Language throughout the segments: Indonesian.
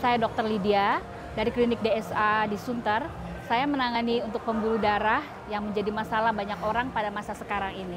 Saya Dr. Lydia dari klinik DSA di Sunter. Saya menangani untuk pembuluh darah yang menjadi masalah banyak orang pada masa sekarang ini.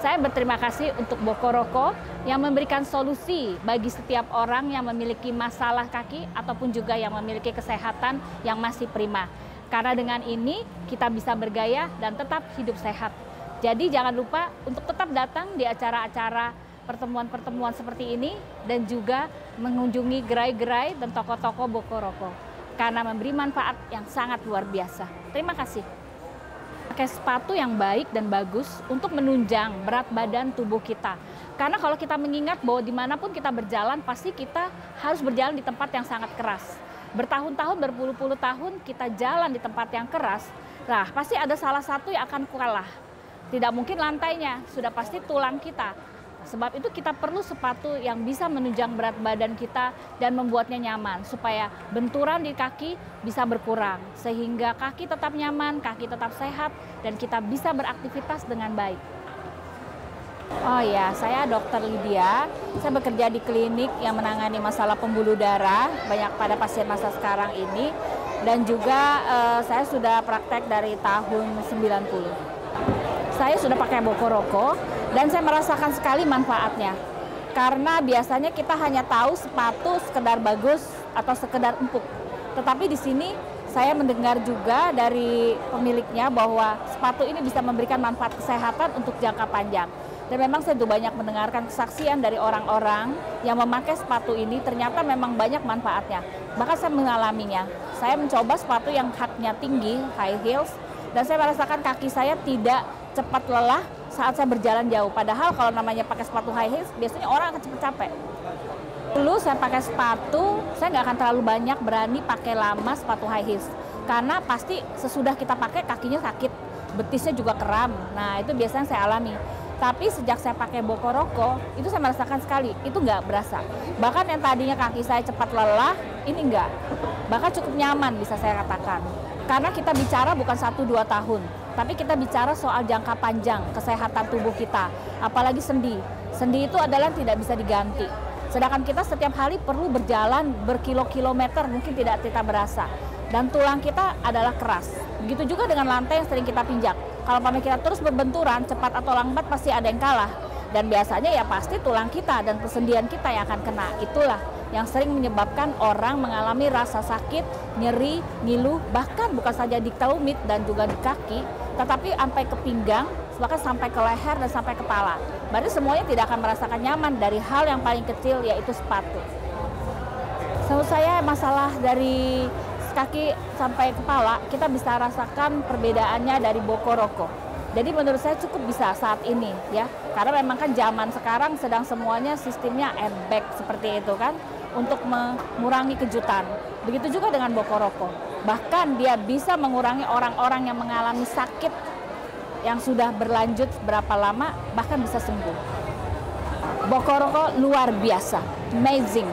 Saya berterima kasih untuk Bokoroko yang memberikan solusi bagi setiap orang yang memiliki masalah kaki ataupun juga yang memiliki kesehatan yang masih prima. Karena dengan ini kita bisa bergaya dan tetap hidup sehat. Jadi jangan lupa untuk tetap datang di acara-acara pertemuan-pertemuan seperti ini dan juga mengunjungi gerai-gerai dan toko-toko Bokoroko karena memberi manfaat yang sangat luar biasa. Terima kasih. Pakai sepatu yang baik dan bagus untuk menunjang berat badan tubuh kita. Karena kalau kita mengingat bahwa dimanapun kita berjalan, pasti kita harus berjalan di tempat yang sangat keras. Bertahun-tahun, berpuluh-puluh tahun kita jalan di tempat yang keras, nah pasti ada salah satu yang akan kalah. Tidak mungkin lantainya, sudah pasti tulang kita. Sebab itu kita perlu sepatu yang bisa menunjang berat badan kita dan membuatnya nyaman supaya benturan di kaki bisa berkurang sehingga kaki tetap nyaman, kaki tetap sehat dan kita bisa beraktivitas dengan baik. Oh ya, saya Dr. Lydia. Saya bekerja di klinik yang menangani masalah pembuluh darah banyak pada pasien masa sekarang ini dan juga saya sudah praktek dari tahun 90. Saya sudah pakai Bokoroko dan saya merasakan sekali manfaatnya. Karena biasanya kita hanya tahu sepatu sekedar bagus atau sekedar empuk. Tetapi di sini saya mendengar juga dari pemiliknya bahwa sepatu ini bisa memberikan manfaat kesehatan untuk jangka panjang. Dan memang saya tuh banyak mendengarkan kesaksian dari orang-orang yang memakai sepatu ini ternyata memang banyak manfaatnya. Bahkan saya mengalaminya. Saya mencoba sepatu yang haknya tinggi, high heels, dan saya merasakan kaki saya tidak cepat lelah saat saya berjalan jauh. Padahal kalau namanya pakai sepatu high heels, biasanya orang akan cepat capek. Dulu saya pakai sepatu, saya nggak akan terlalu banyak berani pakai lama sepatu high heels. Karena pasti sesudah kita pakai kakinya sakit, betisnya juga kram. Nah itu biasanya saya alami. Tapi sejak saya pakai Bokoroko, itu saya merasakan sekali, itu nggak berasa. Bahkan yang tadinya kaki saya cepat lelah, ini nggak. Bahkan cukup nyaman bisa saya katakan. Karena kita bicara bukan 1-2 tahun, tapi kita bicara soal jangka panjang kesehatan tubuh kita, apalagi sendi. Sendi itu adalah yang tidak bisa diganti. Sedangkan kita setiap hari perlu berjalan berkilo-kilometer, mungkin tidak kita berasa. Dan tulang kita adalah keras. Begitu juga dengan lantai yang sering kita pinjak. Kalau kita terus berbenturan, cepat atau lambat pasti ada yang kalah. Dan biasanya ya pasti tulang kita dan persendian kita yang akan kena. Itulah yang sering menyebabkan orang mengalami rasa sakit, nyeri, ngilu, bahkan bukan saja di tumit dan juga di kaki, tetapi sampai ke pinggang, bahkan sampai ke leher dan sampai kepala. Berarti semuanya tidak akan merasakan nyaman dari hal yang paling kecil yaitu sepatu. Menurut saya masalah dari kaki sampai kepala kita bisa rasakan perbedaannya dari Bokoroko. Jadi menurut saya cukup bisa saat ini ya, karena memang kan zaman sekarang sedang semuanya sistemnya airbag seperti itu kan, untuk mengurangi kejutan. Begitu juga dengan Bokoroko. Bahkan dia bisa mengurangi orang-orang yang mengalami sakit yang sudah berlanjut berapa lama, bahkan bisa sembuh. Bokoroko luar biasa, amazing.